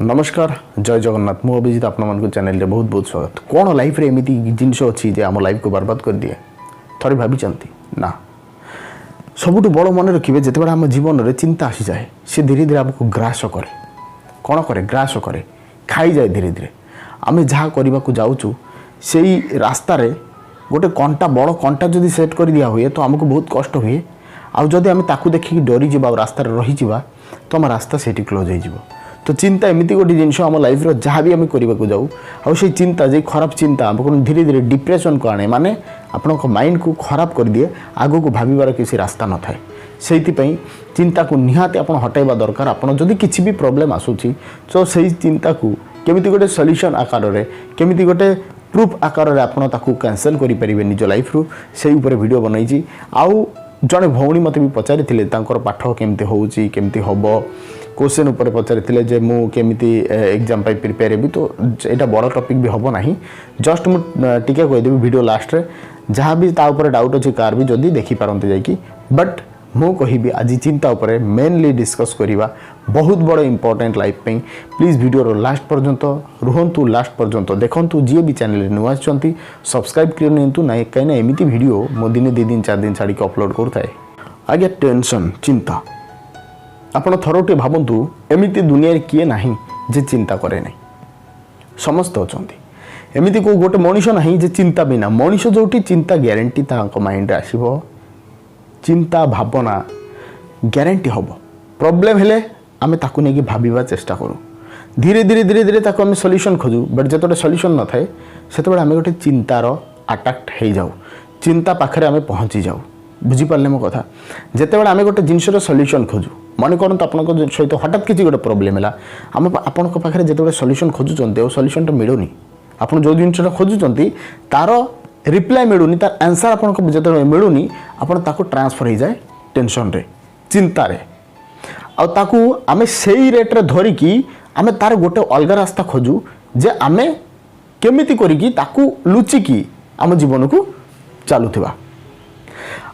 नमस्कार जय जगन्नाथ मु अभिजित आपण चैनल रे बहुत बहुत स्वागत। कौन लाइफ रे एमती जिनस अच्छी जे आम लाइफ को बर्बाद कर दिए थोड़े भाई ना सबुठ बड़ मन रखिए जिते आम जीवन में चिंता आसी जाए सी धीरे धीरे आमको ग्रास करे कौन करे ग्रास करे खाई जाए धीरे धीरे आम जहाँ करने को जाऊँ से रास्तार गोटे कंटा बड़ कंटा जदि सेट कर दिया हुए तो आमको बहुत कष्ट हुए आदि आम ताकू देखिक डरी जा रास्तार रही तो आम रास्ता से क्लोज हो तो चिंता एमती गोटे जिनस आम लाइफ जहाँ भी आम करने को जाऊँ आउ से चिंता जे खराब चिंता आमको धीरे धीरे डिप्रेशन को आने माने आपण माइंड को खराब कर दिए आगो को भावार किसी रास्ता न थाए से चिंता को निहाती आप हटाइबा दरकार आपड़ जदि किसी भी प्रोब्लेम आसूची तो सही चिंता को केमिति गोटे सॉल्यूशन आकार में केमिति गोटे प्रूफ आकार में आपड़ ताकू कैंसल करेंगे निज लाइफ रू से ऊपर वीडियो बनई आउ जड़े भौणी मत भी पचारि पाठ केमती होउची केमती हम क्वेश्चन उपर पचारि जे मु केमिति एग्जाम पाई प्रिपेयर हेबी तो एटा बड़ टॉपिक भी हम नाही जस्ट मु टिके कहिदेबी वीडियो लास्ट रे जहाँ भी ता ऊपर डाउट अछि कार भी जदी देखि पारंते जाइकी बट मु कहिबी आज चिंता ऊपर मेनली डिस्कस करिवा बहुत बड़ इंपोर्टेंट लाइफ पे प्लीज वीडियो रो लास्ट पर्यंत रुहंतु लास्ट पर्यंत देखंतु जी भी चैनल नुआ आछंती सब्सक्राइब कर नियंतु ना कहीं एमिति वीडियो मो दिन 2 दिन 4 दिन छाड़ी अपलोड करथाए आगे टेंशन चिंता आपण थरोटे भावंतु एमिति दुनिया किए नाही जे चिंता करे नहीं समस्त अछंती एमिति को गोटे मनीष नहीं जे चिंता बिना मनीष जोटी चिंता ग्यारंटी तांको माइंड रे आसीबो चिंता भावना ग्यारंटी हम प्रॉब्लम हेले आमे ताकू नेकी भाबीबा चेष्टा करूँ धीरे धीरे धीरे धीरे ताकू आमे सॉल्यूशन खोजू बट जेतोटे सॉल्यूशन न थाए सेतबे आमे गोटे चिंतार अटैक्ट हे जाऊ चिंता पाखरे आमे पहुँची जाऊ बुझी पारले मो कथा जेतेबेले आमे गोटे जिनसर सॉल्यूशन खोजू मन करंतु आपनको सहित हठात किसी गोटे प्रॉब्लम है आम आपनको पाखरे जेतेबेले सॉल्यूशन खोजुचंती ओ सॉल्यूशन तो मिलुनी आपन जो जिनसर खोजुचंती तार रिप्लाई मिलूनी तार आंसर आपको जो मिलूनी आपन ताकू ट्रांसफर हो जाए टेंशन रे चिंता रे आ ताकू आमे सेही रेट रे धरिकी आमे तार गोटे अलग रास्ता खोजू जे आमे केमिति करिकी ताकू लुचिकी आम जीवन को चलुथिबा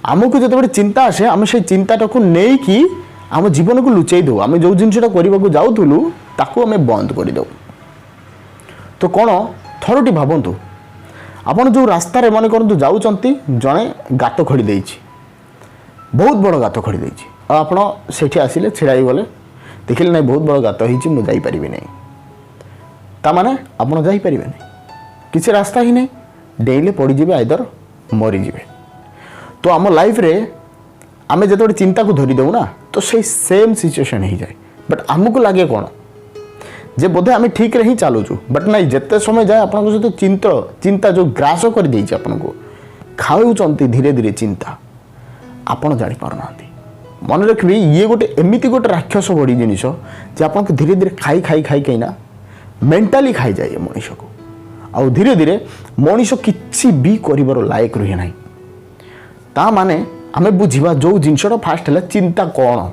आमको जो चिंता आसे आम से चिंताटा को नहीं कि आम जीवन को लुचाई दो आम जो जिनटा करने को जाऊलु ताकू आम बंद कर दो तो कौन थरटी भावतु आपड़ जो रास्तार मन करूँ जाऊँगी जड़े गात खड़ी दे बहुत बड़ गात खड़ी दे आपड़ से आसिले छिड़ाई गले देखिले ना बहुत बड़ गात होपारि नहीं ताने आपड़ जापर नहीं किसी रास्ता ही नहीं डेले पड़े आइदर मरीजे तो आम लाइफ रे आमे जो चिंता को धरी दऊ ना तो सही सेम सिचुएशन हो जाए बट आमको लगे कौन जे बोधे आम ठीक रे ही चलुचु बट नहीं जिते समय जाए आप सहित चिंता जो ग्रास कर देछि आपनको खाऊचंती धीरे धीरे चिंता आपन जानि पारना मन रखिए ये गोटे एमिति गोटे राक्षस बड़ी जिनिस जे आपन धीरे धीरे खाई खाई खाई कहीं मेंटाली खाई जाए मनीष को आउ धीरे धीरे मनीष किसी भी कर लायक रुहे ना ता माने आमे बुझिबा जो जिनसटा फास्ट है चिंता कौन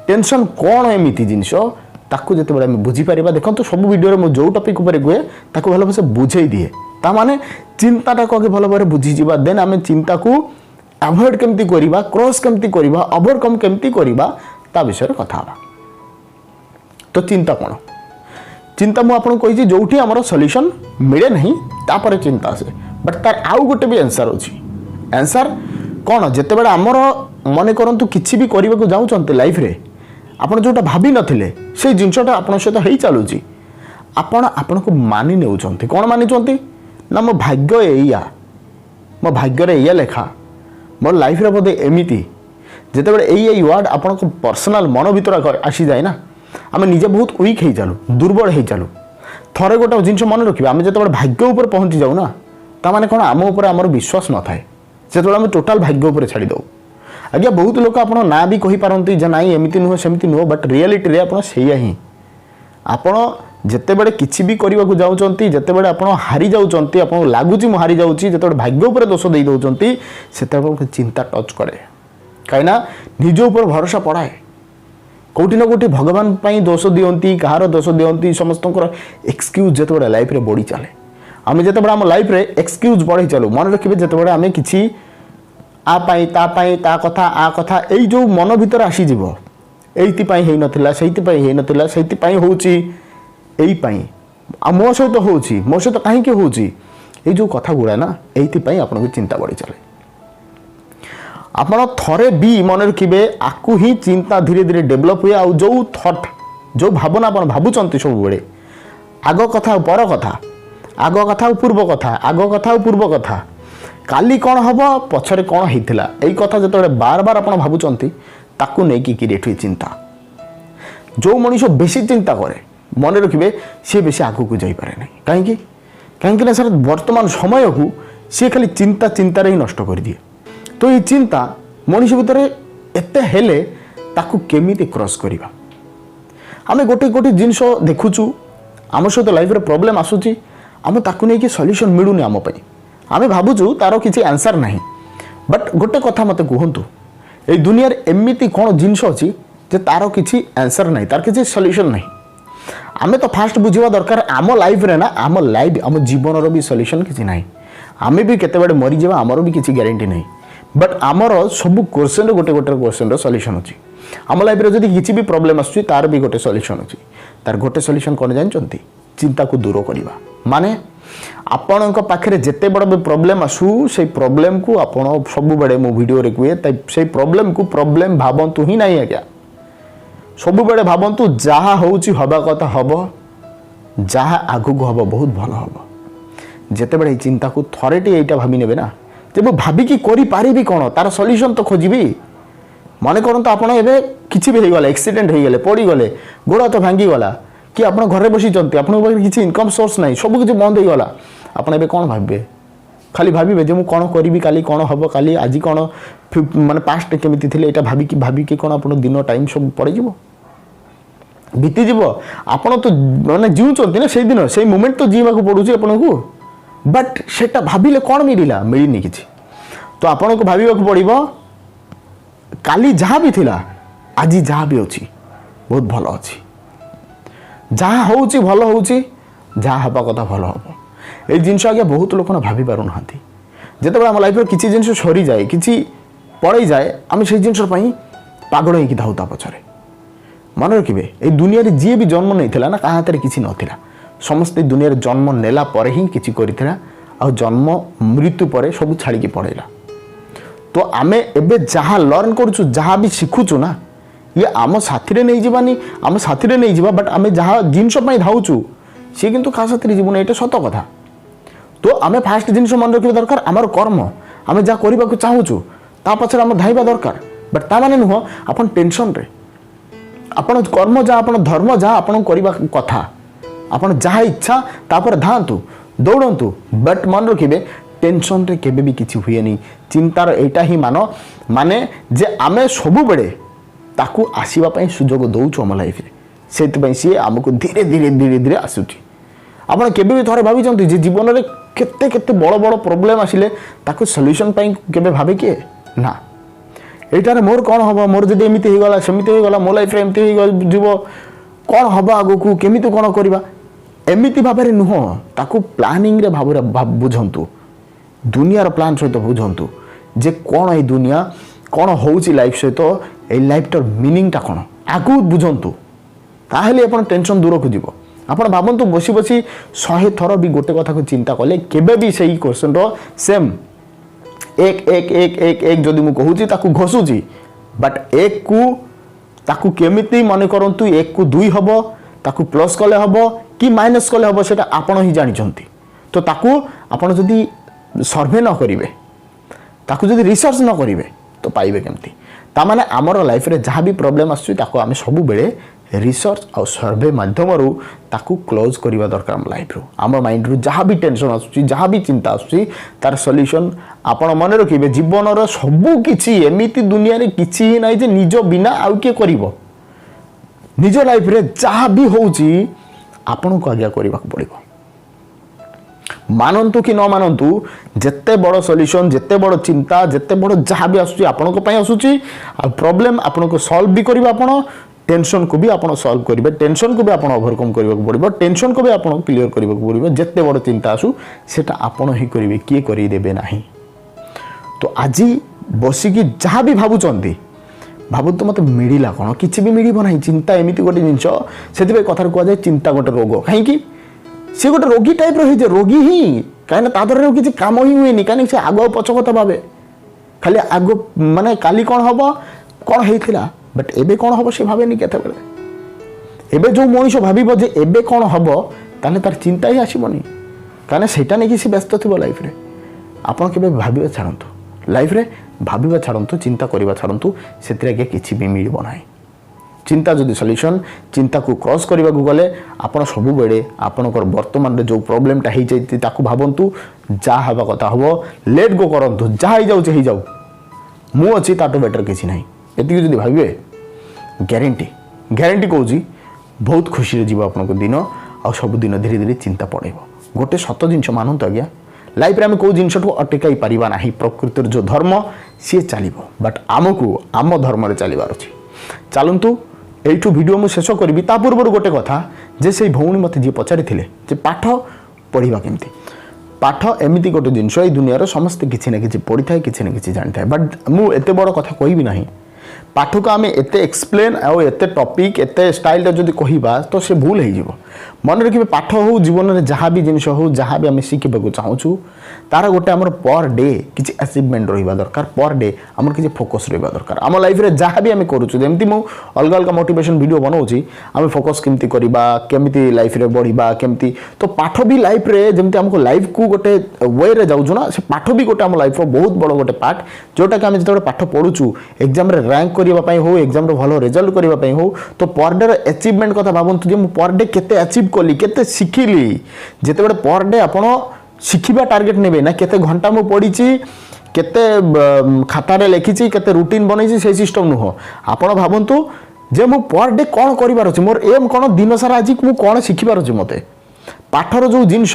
टेंशन कौन एमिति जिनिस ताकू जिते बड़े बुझी पारिबा देखो तो सब वीडियो में जो टॉपिक ऊपर कहे ताकू भल से बुझे दिए ता माने चिंताटा को आगे भल भाव बुझी जीवा देन आमे चिंता को अवॉइड केमती करिबा क्रॉस केमती करिबा ओवरकम केमती करिबा ता विषय रे कथा बा तो चिंता कौन चिंता मु आपन कहि जोठी हमर सॉल्यूशन मिले नहीं तापर चिंता से बट तार आउ गोटे भी आंसर अछि आंसर कौन जिते बड़े आमर मन करंतु किछि भी करने को जाऊँच लाइफ रे आपन जोटा भाभी नथिले से जिनसटा आपन सहित हेई चलुची आपन आपन को मानि नेउचंती कौन मानिचंती ना मो भाग्य एया मो भाग्य रे एया लेखा मोर लाइफ रे बोधे एमिति जिते बड़े एई वर्ड आपन को पर्सनल मन भीतर आसी जाए ना आम निजे बहुत वीक हो चलू दुर्बल हो चलू थरे गोटे जिनस मन रखिए आम जो भाग्य उपर पहुँची जाऊ ना ता माने कौन आम उपर आमर विश्वास न थाए जो आम टोटाल भाग्य उपर छाड़ी दो आज्ञा बहुत लोग आप ना भी कहींपारती जे नाई एमती नुह सेमती नुह बट रियलिटी रे आप ही आपण जिते बड़े किसी भी करने को जाऊँच जिते बड़े आप हारी जाऊँच आप लगुच मु हारी जाऊँगी जिते भाग्य उपर दोष दे दौरान से चिंता टच करे कहीं निज उपर भरोसा पड़ाए कौटी ना कौटी भगवान दोष दियंती कहार दोष दियंती समस्त एक्सक्यूज जिते बड़े लाइफ रे बढ़ी चले आम जिते बड़े आम लाइफ रे एक्सक्यूज बढ़ी चलू मन रखिए जिते बड़े आम किसी ता कथा आ कथा यही जो मन भीतर आसीज ଏଇଥିପାଇଁ ହେଇନଥିଲା, ସେଇଥିପାଇଁ ହେଇନଥିଲା, ସେଇଥିପାଇଁ ହେଉଛି, ଏଇପାଇଁ ଆଉ ମୋ ସହିତ ହେଉଛି, ମୋ ସହିତ କାହିଁକି ହେଉଛି, ଏଇ ଯେଉଁ କଥା ଗୁଡ଼ା ନା ଏଇଥିପାଇଁ ଆପଣଙ୍କୁ ଚିନ୍ତା ବଢ଼ି ଚାଲେ। ଆପଣ ଥରେ ବି ମନେ ରଖିବେ ଆକୁ ହିଁ ଚିନ୍ତା ଧୀରେ ଧୀରେ ଡେଭଲପ୍ ହୁଏ। ଆଉ ଯେଉଁ ଥଟ୍, ଯେଉଁ ଭାବନା ଆପଣ ଭାବୁଛନ୍ତି ସବୁବେଳେ ଆଗ କଥା ଆଉ ପର କଥା, ଆଗ କଥା ଆଉ ପୂର୍ବ କଥା, ଆଗ କଥା ଆଉ ପୂର୍ବ କଥା, କାଲି କ'ଣ ହେବ ପଛରେ କ'ଣ ହେଇଥିଲା, ଏଇ କଥା ଯେତେବେଳେ ବାର ବାର ଆପଣ ଭାବୁଛନ୍ତି ତାକୁ ନେଇକି କ୍ରିଏଟ୍ ହୁଏ ଚିନ୍ତା। ଯେଉଁ ମଣିଷ ବେଶୀ ଚିନ୍ତା କରେ ମନେ ରଖିବେ ସିଏ ବେଶୀ ଆଗକୁ ଯାଇପାରେ ନାହିଁ। କାହିଁକି ନା ସାର୍ ବର୍ତ୍ତମାନ ସମୟକୁ ସିଏ ଖାଲି ଚିନ୍ତାରେ ହିଁ ନଷ୍ଟ କରିଦିଏ। ତ ଏଇ ଚିନ୍ତା ମଣିଷ ଭିତରେ ଏତେ ହେଲେ ତାକୁ କେମିତି କ୍ରସ୍ କରିବା। ଆମେ ଗୋଟେ ଜିନିଷ ଦେଖୁଛୁ, ଆମ ସହିତ ଲାଇଫରେ ପ୍ରୋବ୍ଲେମ୍ ଆସୁଛି, ଆମେ ତାକୁ ନେଇକି ସଲ୍ୟୁସନ୍ ମିଳୁନି ଆମ ପାଇଁ, ଆମେ ଭାବୁଛୁ ତାର କିଛି ଆନ୍ସର୍ ନାହିଁ। ବଟ୍ ଗୋଟେ କଥା ମୋତେ କୁହନ୍ତୁ, ଏଇ ଦୁନିଆରେ ଏମିତି କ'ଣ ଜିନିଷ ଅଛି ଯେ ତାର କିଛି ଆନ୍ସର୍ ନାହିଁ, ତାର କିଛି ସଲ୍ୟୁସନ୍ ନାହିଁ। ଆମେ ତ ଫାଷ୍ଟ ବୁଝିବା ଦରକାର ଆମ ଲାଇଫରେ ନା, ଆମ ଜୀବନର ବି ସଲ୍ୟୁସନ୍ କିଛି ନାହିଁ। ଆମେ ବି କେତେବେଳେ ମରିଯିବା, ଆମର ବି କିଛି ଗ୍ୟାରେଣ୍ଟି ନାହିଁ। ବଟ୍ ଆମର ସବୁ କ୍ୱେଶ୍ଚନ୍ର ଗୋଟେ କ୍ୱେଶ୍ଚନ୍ର ସଲ୍ୟୁସନ୍ ଅଛି। ଆମ ଲାଇଫରେ ଯଦି କିଛି ବି ପ୍ରୋବ୍ଲେମ୍ ଆସୁଛି ତାର ବି ଗୋଟେ ସଲ୍ୟୁସନ୍ ଅଛି। ତାର ଗୋଟେ ସଲ୍ୟୁସନ୍ କ'ଣ ଜାଣିଛନ୍ତି? ଚିନ୍ତାକୁ ଦୂର କରିବା। ମାନେ ଆପଣଙ୍କ ପାଖରେ ଯେତେ ବଡ଼ ବି ପ୍ରୋବ୍ଲେମ୍ ଆସୁ, ସେଇ ପ୍ରୋବ୍ଲେମ୍କୁ ଆପଣ ସବୁବେଳେ ମୋ ଭିଡ଼ିଓରେ କୁହେ, ସେଇ ପ୍ରୋବ୍ଲେମ୍କୁ ପ୍ରୋବ୍ଲେମ୍ ଭାବନ୍ତୁ ହିଁ ନାହିଁ ଆଜ୍ଞା। ସବୁବେଳେ ଭାବନ୍ତୁ ଯାହା ହେଉଛି ହେବା କଥା ହେବ, ଯାହା ଆଗକୁ ହେବ ବହୁତ ଭଲ ହେବ। ଯେତେବେଳେ ଏଇ ଚିନ୍ତାକୁ ଥରେଟି ଏଇଟା ଭାବି ନେବେ ନା ଯେ ମୁଁ ଭାବିକି କରିପାରିବି କ'ଣ, ତାର ସଲ୍ୟୁସନ୍ ତ ଖୋଜିବି। ମନେ କରନ୍ତୁ ଆପଣ ଏବେ କିଛି ବି ହେଇଗଲା, ଆକ୍ସିଡେଣ୍ଟ ହେଇଗଲେ, ପଡ଼ିଗଲେ, ଗୋଡ଼ ହାତ ଭାଙ୍ଗିଗଲା, କି ଆପଣ ଘରେ ବସିଛନ୍ତି, ଆପଣଙ୍କ ପାଖରେ କିଛି ଇନକମ୍ ସୋର୍ସ ନାହିଁ, ସବୁ କିଛି ବନ୍ଦ ହେଇଗଲା, ଆପଣ ଏବେ କ'ଣ ଭାବିବେ? ଖାଲି ଭାବିବେ ଯେ ମୁଁ କ'ଣ କରିବି, କାଲି କ'ଣ ହେବ, କାଲି ଆଜି କ'ଣ ମାନେ ପାଷ୍ଟ କେମିତି ଥିଲେ ଏଇଟା ଭାବିକି କ'ଣ ଆପଣ ଦିନ ଟାଇମ୍ ସବୁ ପଡ଼ିଯିବ, ବିତିଯିବ। ଆପଣ ତ ମାନେ ଜିଉଛନ୍ତି ନା ସେଇଦିନ, ସେଇ ମୁମେଣ୍ଟ ତ ଜିଇବାକୁ ପଡ଼ୁଛି ଆପଣଙ୍କୁ। ବଟ୍ ସେଟା ଭାବିଲେ କ'ଣ ମିଳିଲା? ମିଳିନି କିଛି। ତ ଆପଣଙ୍କୁ ଭାବିବାକୁ ପଡ଼ିବ କାଲି ଯାହା ବି ଥିଲା, ଆଜି ଯାହା ବି ଅଛି ବହୁତ ଭଲ ଅଛି, ଯାହା ହେଉଛି ଭଲ ହେଉଛି, ଯାହା ହେବା କଥା ଭଲ ହେବ। ଏଇ ଜିନିଷ ଆଜ୍ଞା ବହୁତ ଲୋକ ନା ଭାବି ପାରୁନାହାନ୍ତି। ଯେତେବେଳେ ଆମ ଲାଇଫରେ କିଛି ଜିନିଷ ସରିଯାଏ, କିଛି ପଳେଇଯାଏ, ଆମେ ସେଇ ଜିନିଷ ପାଇଁ ପାଗଳ ହେଇକି ଥାଉ ତା ପଛରେ। ମନେ ରଖିବେ ଏଇ ଦୁନିଆରେ ଯିଏ ବି ଜନ୍ମ ନେଇଥିଲା ନା କାହା ହାତରେ କିଛି ନଥିଲା, ସମସ୍ତେ ଦୁନିଆରେ ଜନ୍ମ ନେଲା ପରେ ହିଁ କିଛି କରିଥିଲା, ଆଉ ଜନ୍ମ ମୃତ୍ୟୁ ପରେ ସବୁ ଛାଡ଼ିକି ପଳେଇଲା। ତ ଆମେ ଏବେ ଯାହା ଲର୍ନ କରୁଛୁ, ଯାହା ବି ଶିଖୁଛୁ ନା, ଇଏ ଆମ ସାଥିରେ ନେଇଯିବାନି, ଆମ ସାଥିରେ ନେଇଯିବା, ବଟ୍ ଆମେ ଯାହା ଜିନିଷ ପାଇଁ ଧାଉଛୁ ସିଏ କିନ୍ତୁ କାହା ସାଥିରେ ଯିବୁନି, ଏଇଟା ସତ କଥା। ତ ଆମେ ଫାଷ୍ଟ ଜିନିଷ ମନେ ରଖିବା ଦରକାର ଆମର କର୍ମ, ଆମେ ଯାହା କରିବାକୁ ଚାହୁଁଛୁ ତା ପଛରେ ଆମେ ଧାଇବା ଦରକାର। ବଟ୍ ତା ମାନେ ନୁହଁ ଆପଣ ଟେନସନ୍ରେ, ଆପଣ କର୍ମ ଯାହା, ଆପଣ ଧର୍ମ ଯାହା ଆପଣ କରିବା କଥା, ଆପଣ ଯାହା ଇଚ୍ଛା ତାପରେ ଧାଆନ୍ତୁ, ଦୌଡ଼ନ୍ତୁ। ବଟ୍ ମନେ ରଖିବେ ଟେନସନ୍ରେ କେବେ ବି କିଛି ହୁଏନି। ଚିନ୍ତାର ଏଇଟା ହିଁ ମାନେ ଯେ ଆମେ ସବୁବେଳେ ତାକୁ ଆସିବା ପାଇଁ ସୁଯୋଗ ଦେଉଛୁ ଆମ ଲାଇଫରେ, ସେଥିପାଇଁ ସିଏ ଆମକୁ ଧୀରେ ଧୀରେ ଆସୁଛି। ଆପଣ କେବେ ବି ଥରେ ଭାବିଛନ୍ତି ଯେ ଜୀବନରେ କେତେ ବଡ଼ ପ୍ରୋବ୍ଲେମ୍ ଆସିଲେ ତାକୁ ସଲ୍ୟୁସନ୍ ପାଇଁ କେବେ ଭାବେ କିଏ? ନା, ଏଇଟାରେ ମୋର କ'ଣ ହେବ, ମୋର ଯଦି ଏମିତି ହେଇଗଲା, ସେମିତି ହେଇଗଲା, ମୋ ଲାଇଫରେ ଏମିତି ହେଇଯିବ, କ'ଣ ହେବ ଆଗକୁ, କେମିତି କ'ଣ କରିବା, ଏମିତି ଭାବରେ ନୁହଁ। ତାକୁ ପ୍ଲାନିଂରେ ବୁଝନ୍ତୁ, ଦୁନିଆର ପ୍ଲାନ୍ ସହିତ ବୁଝନ୍ତୁ ଯେ କ'ଣ ଏଇ ଦୁନିଆ କ'ଣ ହେଉଛି ଲାଇଫ୍ ସହିତ, ଏଇ ଲାଇଫ୍ଟାର ମିନିଂଟା କ'ଣ ଆଗକୁ ବୁଝନ୍ତୁ। ତାହେଲେ ଆପଣ ଟେନସନ୍ ଦୂରକୁ ଯିବ। ଆପଣ ଭାବନ୍ତୁ ବସି 100 ଥର ବି ଗୋଟେ କଥାକୁ ଚିନ୍ତା କଲେ କେବେ ବି ସେଇ କ୍ୱେଶ୍ଚନ୍ର ସେମ୍ ଏକ ଯଦି ମୁଁ କହୁଛି ତାକୁ ଘଷୁଛି, ବଟ୍ ତାକୁ କେମିତି ମନେ କରନ୍ତୁ 1 କୁ 2 ହେବ, ତାକୁ ପ୍ଲସ୍ କଲେ ହେବ କି ମାଇନସ୍ କଲେ ହେବ ସେଟା ଆପଣ ହିଁ ଜାଣିଛନ୍ତି। ତ ତାକୁ ଆପଣ ଯଦି ସର୍ଭେ ନ କରିବେ, ତାକୁ ଯଦି ରିସର୍ଚ୍ଚ ନ କରିବେ ତ ପାଇବେ କେମିତି? ତାମାନେ ଆମର ଲାଇଫରେ ଯାହା ବି ପ୍ରୋବ୍ଲେମ୍ ଆସୁଛି ତାକୁ ଆମେ ସବୁବେଳେ ରିସର୍ଚ୍ଚ ଆଉ ସର୍ଭେ ମାଧ୍ୟମରୁ ତାକୁ କ୍ଲୋଜ୍ କରିବା ଦରକାର। ଆମ ଲାଇଫରୁ, ଆମ ମାଇଣ୍ଡରୁ ଯାହା ବି ଟେନସନ୍ ଆସୁଛି, ଯାହା ବି ଚିନ୍ତା ଆସୁଛି, ତାର ସଲ୍ୟୁସନ୍ ଆପଣ ମନେ ରଖିବେ। ଜୀବନର ସବୁ କିଛି ଏମିତି ଦୁନିଆରେ କିଛି ହିଁ ନାହିଁ ଯେ ନିଜ ବିନା ଆଉ କିଏ କରିବ। ନିଜ ଲାଇଫରେ ଯାହା ବି ହେଉଛି ଆପଣଙ୍କୁ ଆଜ୍ଞା କରିବାକୁ ପଡ଼ିବ। ମାନନ୍ତୁ କି ନ ମାନନ୍ତୁ, ଯେତେ ବଡ଼ ସଲ୍ୟୁସନ୍, ଯେତେ ବଡ଼ ଚିନ୍ତା, ଯେତେ ବଡ଼ ଯାହା ବି ଆସୁଛି ଆପଣଙ୍କ ପାଇଁ ଆସୁଛି। ଆଉ ପ୍ରୋବ୍ଲେମ୍ ଆପଣଙ୍କୁ ସଲ୍ଭ ବି କରିବେ, ଆପଣ ଟେନସନ୍କୁ ବି ଆପଣ ସଲ୍ଭ କରିବେ, ଟେନସନ୍କୁ ବି ଆପଣ ଓଭରକମ୍ କରିବାକୁ ପଡ଼ିବ, ଟେନସନ୍କୁ ବି ଆପଣ କ୍ଲିୟର କରିବାକୁ ପଡ଼ିବ। ଯେତେ ବଡ଼ ଚିନ୍ତା ଆସୁ ସେଟା ଆପଣ ହିଁ କରିବେ, କିଏ କରିଦେବେ ନାହିଁ। ତ ଆଜି ବସିକି ଯାହା ବି ଭାବୁଛନ୍ତି ଭାବନ୍ତୁ ମୋତେ ମିଳିଲା କ'ଣ, କିଛି ବି ମିଳିବ ନାହିଁ। ଚିନ୍ତା ଏମିତି ଗୋଟେ ଜିନିଷ, ସେଥିପାଇଁ କଥାରେ କୁହାଯାଏ ଚିନ୍ତା ଗୋଟେ ରୋଗ। କାହିଁକି? ସେ ଗୋଟେ ରୋଗୀ ଟାଇପ୍ର ହେଇଯାଏ, ରୋଗୀ ହିଁ, କାହିଁକିନା ତା ଦ୍ୱାରା କିଛି କାମ ହିଁ ହୁଏନି। କାହିଁକି ସେ ଆଗ ପଛ କଥା ଭାବେ, ଖାଲି ଆଗ ମାନେ କାଲି କ'ଣ ହେବ, କ'ଣ ହେଇଥିଲା, ବଟ୍ ଏବେ କ'ଣ ହେବ ସେ ଭାବେନି କେତେବେଳେ। ଏବେ ଯେଉଁ ମଣିଷ ଭାବିବ ଯେ ଏବେ କ'ଣ ହେବ, ତାହେଲେ ତାର ଚିନ୍ତା ହିଁ ଆସିବନି, କାହିଁକିନା ସେଇଟା ନେଇକି ସେ ବ୍ୟସ୍ତ ଥିବ ଲାଇଫ୍ରେ। ଆପଣ କେବେ ଭାବିବା ଛାଡ଼ନ୍ତୁ, ଲାଇଫ୍ରେ ଭାବିବା ଛାଡ଼ନ୍ତୁ, ଚିନ୍ତା କରିବା ଛାଡ଼ନ୍ତୁ, ସେଥିରେ ଆଜ୍ଞା କିଛି ବି ମିଳିବ ନାହିଁ। ଚିନ୍ତା ଯଦି ସଲ୍ୟୁସନ୍, ଚିନ୍ତାକୁ କ୍ରସ୍ କରିବାକୁ ଗଲେ ଆପଣ ସବୁବେଳେ ଆପଣଙ୍କର ବର୍ତ୍ତମାନରେ ଯେଉଁ ପ୍ରୋବ୍ଲେମଟା ହେଇଯାଇଛି ତାକୁ ଭାବନ୍ତୁ, ଯାହା ହେବା କଥା ହେବ, ଲେଟ୍ ଗୋ କରନ୍ତୁ, ଯାହା ହେଇଯାଉଛି ହେଇଯାଉ, ମୁଁ ଅଛି, ତାଠୁ ବେଟର୍ କିଛି ନାହିଁ, ଏତିକି ଯଦି ଭାବିବେ ଗ୍ୟାରେଣ୍ଟି କହୁଛି ବହୁତ ଖୁସିରେ ଯିବ ଆପଣଙ୍କ ଦିନ। ଆଉ ସବୁଦିନ ଧୀରେ ଧୀରେ ଚିନ୍ତା ପଳେଇବ। ଗୋଟେ ସତ ଜିନିଷ ମାନନ୍ତୁ ଆଜ୍ଞା, ଲାଇଫ୍ରେ ଆମେ କେଉଁ ଜିନିଷଠୁ ଅଟକାଇ ପାରିବା ନାହିଁ। ପ୍ରକୃତିର ଯେଉଁ ଧର୍ମ ସିଏ ଚାଲିବ, ବଟ୍ ଆମକୁ ଆମ ଧର୍ମରେ ଚାଲିବାର ଅଛି। ଚାଲନ୍ତୁ এইଠୁ ভিডিও ମୁଁ ଶେଷ କରିବି। ତା ପୂର୍ବରୁ ଗୋଟେ କଥା, ଯେ ସେଇ ଭଉଣୀ ମୋତେ ଯିଏ ପଚାରିଥିଲେ ଯେ ପାଠ ପଢ଼ିବା କେମିତି, ପାଠ ଏମିତି ଗୋଟେ ଜିନିଷ, ଏଇ ଦୁନିଆର ସମସ୍ତେ କିଛି ନା କିଛି ପଢ଼ିଥାଏ, କିଛି ନା କିଛି ଜାଣିଥାଏ, ବଟ୍ ମୁଁ ଏତେ ବଡ଼ କଥା କହିବି ନାହିଁ। ପାଠକୁ ଆମେ ଏତେ ଏକ୍ସପ୍ଲେନ୍ ଆଉ ଏତେ ଟପିକ୍ ଏତେ ଷ୍ଟାଇଲରେ ଯଦି କହିବା ତ ସେ ଭୁଲ ହେଇଯିବ। ମନେ ରଖିବେ, ପାଠ ହେଉ, ଜୀବନରେ ଯାହା ବି ଜିନିଷ ହେଉ, ଯାହା ବି ଆମେ ଶିଖିବାକୁ ଚାହୁଁଛୁ, ତାର ଗୋଟେ ଆମର ପର୍ ଡେ କିଛି ଆଚିଭମେଣ୍ଟ ରହିବା ଦରକାର। ପର୍ ଡେ ଆମର କିଛି ଫୋକସ୍ ରହିବା ଦରକାର। ଆମ ଲାଇଫ୍ରେ ଯାହା ବି ଆମେ କରୁଛୁ, ଯେମିତି ମୁଁ ଅଲଗା ଅଲଗା ମୋଟିଭେସନ୍ ଭିଡ଼ିଓ ବନାଉଛି, ଆମେ ଫୋକସ୍ କେମିତି କରିବା, କେମିତି ଲାଇଫ୍ରେ ବଢ଼ିବା, କେମିତି, ତ ପାଠ ବି ଲାଇଫ୍ରେ ଯେମିତି ଆମକୁ ଲାଇଫକୁ ଗୋଟେ ୱେରେ ଯାଉଛୁ ନା, ସେ ପାଠ ବି ଗୋଟେ ଆମ ଲାଇଫ୍ର ବହୁତ ବଡ଼ ଗୋଟେ ପାର୍ଟ, ଯେଉଁଟାକି ଆମେ ଯେତେବେଳେ ପାଠ ପଢ଼ୁଛୁ, ଏକ୍ଜାମ୍ରେ ର୍ୟାଙ୍କ କରିବା ପାଇଁ ହଉ, ଏକ୍ଜାମ୍ରେ ଭଲ ରେଜଲ୍ଟ କରିବା ପାଇଁ ହଉ, ତ ପର୍ ଡେର ଆଚିଭମେଣ୍ଟ କଥା ଭାବନ୍ତୁ ଯେ ମୁଁ ପର୍ ଡେ କେତେ ଆଚିଭ୍ କଲି, କେତେ ଶିଖିଲି। ଯେତେବେଳେ ପର୍ ଡେ ଆପଣ ଶିଖିବା ଟାର୍ଗେଟ ନେବେ ନା, କେତେ ଘଣ୍ଟା ମୁଁ ପଢ଼ିଛି, କେତେ ଖାତାରେ ଲେଖିଛି, କେତେ ରୁଟିନ୍ ବନେଇଛି, সেই ସିଷ୍ଟମ୍ ନୁହଁ। ଆପଣ ଭାବନ୍ତୁ ଯେ ମୁଁ ପର୍ ଡେ କ'ଣ କରିବାର ଅଛି, ମୋର ଏମ୍ କ'ଣ, ଦିନ ସାରା ଆଜି ମୁଁ କ'ଣ ଶିଖିବାର ଅଛି। ମୋତେ ପାଠର ଯେଉଁ ଜିନିଷ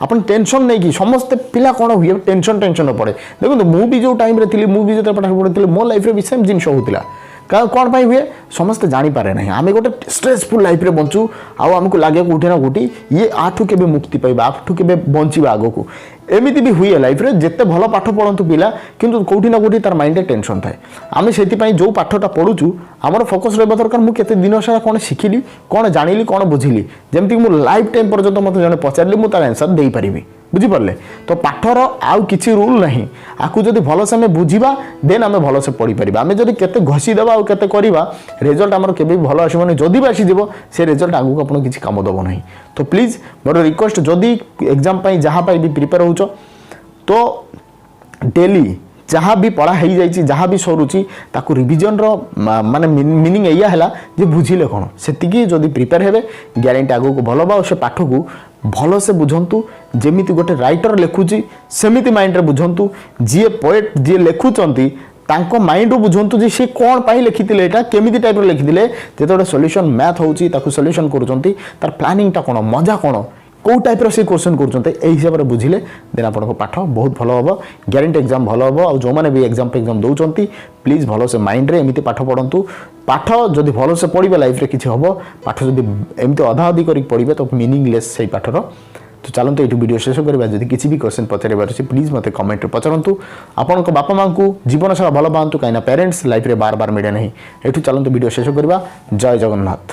ଆପଣ ଟେନସନ୍ ନେଇକି, ସମସ୍ତେ ପିଲା କ'ଣ ହୁଏ ଟେନସନ୍ ପଡ଼େ। ଦେଖନ୍ତୁ ମୁଁ ବି ଯେଉଁ ଟାଇମ୍ରେ ଥିଲି, ମୁଁ ବି ଯେତେବେଳେ ପାଠ ପଢ଼ୁଥିଲି, ମୋ ଲାଇଫ୍ରେ ବି ସେମ୍ ଜିନିଷ ହେଉଥିଲା। କ'ଣ ପାଇଁ ହୁଏ ସମସ୍ତେ ଜାଣିପାରେ ନାହିଁ। ଆମେ ଗୋଟେ ଷ୍ଟ୍ରେସଫୁଲ୍ ଲାଇଫ୍ରେ ବଞ୍ଚୁ, ଆଉ ଆମକୁ ଲାଗେ କେଉଁଠି ନା କେଉଁଠି ଇଏ ଆଠୁ କେବେ ମୁକ୍ତି ପାଇବା, ଆଠୁ କେବେ ବଞ୍ଚିବା ଆଗକୁ। ଏମିତି ବି ହୁଏ ଲାଇଫ୍ରେ, ଯେତେ ଭଲ ପାଠ ପଢ଼ନ୍ତୁ ପିଲା, କିନ୍ତୁ କେଉଁଠି ନା କେଉଁଠି ତାର ମାଇଣ୍ଡରେ ଟେନସନ୍ ଥାଏ। ଆମେ ସେଥିପାଇଁ ଯେଉଁ ପାଠଟା ପଢ଼ୁଛୁ, ଆମର ଫୋକସ୍ ରହିବା ଦରକାର, ମୁଁ କେତେ ଦିନ ସାରା କ'ଣ ଶିଖିଲି, କ'ଣ ଜାଣିଲି, କ'ଣ ବୁଝିଲି, ଯେମିତିକି ମୁଁ ଲାଇଫ୍ ଟାଇମ୍ ପର୍ଯ୍ୟନ୍ତ ମୋତେ ଜଣେ ପଚାରିଲେ ମୁଁ ତାର ଆନ୍ସର୍ ଦେଇପାରିବି। ବୁଝିପାରିଲେ? ତ ପାଠର ଆଉ କିଛି ରୁଲ୍ ନାହିଁ। ଆକୁ ଯଦି ଭଲସେ ଆମେ ବୁଝିବା, ଦେନ୍ ଆମେ ଭଲସେ ପଢ଼ିପାରିବା। ଆମେ ଯଦି କେତେ ଘଷି ଦେବା ଆଉ କେତେ କରିବା, ରେଜଲ୍ଟ ଆମର କେବେ ବି ଭଲ ଆସିବନି। ଯଦି ବି ଆସିଯିବ, ସେ ରେଜଲ୍ଟ ଆଗକୁ ଆପଣଙ୍କୁ କିଛି କାମ ଦେବ ନାହିଁ। ତ ପ୍ଲିଜ୍ ମୋର ରିକ୍ୱେଷ୍ଟ, ଯଦି ଏକ୍ଜାମ୍ ପାଇଁ ଯାହା ପାଇଁ ବି ପ୍ରିପେୟାର ହେଉଛ, ତ ଡେଲି ଯାହା ବି ପଢ଼ା ହେଇଯାଇଛି, ଯାହା ବି ସରୁଛି, ତାକୁ ରିଭିଜନର ମାନେ ମିନିଂ ଏଇଆ ହେଲା ଯେ ବୁଝିଲେ କ'ଣ, ସେତିକି ଯଦି ପ୍ରିପେୟାର ହେବେ, ଗ୍ୟାରେଣ୍ଟି ଆଗକୁ ଭଲ ହେବ। ଆଉ ସେ ପାଠକୁ ଭଲସେ ବୁଝନ୍ତୁ, ଯେମିତି ଗୋଟେ ରାଇଟର ଲେଖୁଛି ସେମିତି ମାଇଣ୍ଡରେ ବୁଝନ୍ତୁ। ଯିଏ ପୋଏଟ୍, ଯିଏ ଲେଖୁଛନ୍ତି, ତାଙ୍କ ମାଇଣ୍ଡରୁ ବୁଝନ୍ତୁ ଯେ ସେ କ'ଣ ପାଇଁ ଲେଖିଥିଲେ, ଏଇଟା କେମିତି ଟାଇପ୍ର ଲେଖିଥିଲେ। ଯେତେବେଳେ ସଲ୍ୟୁସନ୍ ମ୍ୟାଥ୍ ହେଉଛି, ତାକୁ ସଲ୍ୟୁସନ୍ କରୁଛନ୍ତି, ତାର ପ୍ଲାନିଂଟା କ'ଣ, ମଜା କ'ଣ, କେଉଁ ଟାଇପ୍ର ସେ କ୍ୱେଶ୍ଚନ୍ କରୁଛନ୍ତି, ଏଇ ହିସାବରେ ବୁଝିଲେ ଦେନ୍ ଆପଣଙ୍କ ପାଠ ବହୁତ ଭଲ ହେବ। ଗ୍ୟାରେଣ୍ଟି ଏକ୍ଜାମ୍ ଭଲ ହେବ। ଆଉ ଯେଉଁମାନେ ବି ଏକ୍ଜାମ୍ ଦେଉଛନ୍ତି, ପ୍ଲିଜ୍ ଭଲସେ ମାଇଣ୍ଡରେ ଏମିତି ପାଠ ପଢ଼ନ୍ତୁ। ପାଠ ଯଦି ଭଲସେ ପଢ଼ିବେ ଲାଇଫ୍ରେ କିଛି ହେବ। ପାଠ ଯଦି ଏମିତି ଅଧା ଅଧି କରିକି ପଢ଼ିବେ ତ ମିନିଂଲେସ୍ ସେଇ ପାଠର। ତ ଚାଲନ୍ତୁ ଏଇଠୁ ଭିଡ଼ିଓ ଶେଷ କରିବା। ଯଦି କିଛି ବି କ୍ୱେଶ୍ଚନ୍ ପଚାରିବାର ଅଛି, ପ୍ଲିଜ୍ ମୋତେ କମେଣ୍ଟରେ ପଚାରନ୍ତୁ। ଆପଣଙ୍କ ବାପା ମାଆଙ୍କୁ ଜୀବନ ସାରା ଭଲ ପାଆନ୍ତୁ, କାହିଁକିନା ପ୍ୟାରେଣ୍ଟସ୍ ଲାଇଫ୍ରେ ବାର ବାର ମିଳେ ନାହିଁ। ଏଇଠୁ ଚାଲନ୍ତୁ ଭିଡ଼ିଓ ଶେଷ କରିବା। ଜୟ ଜଗନ୍ନାଥ।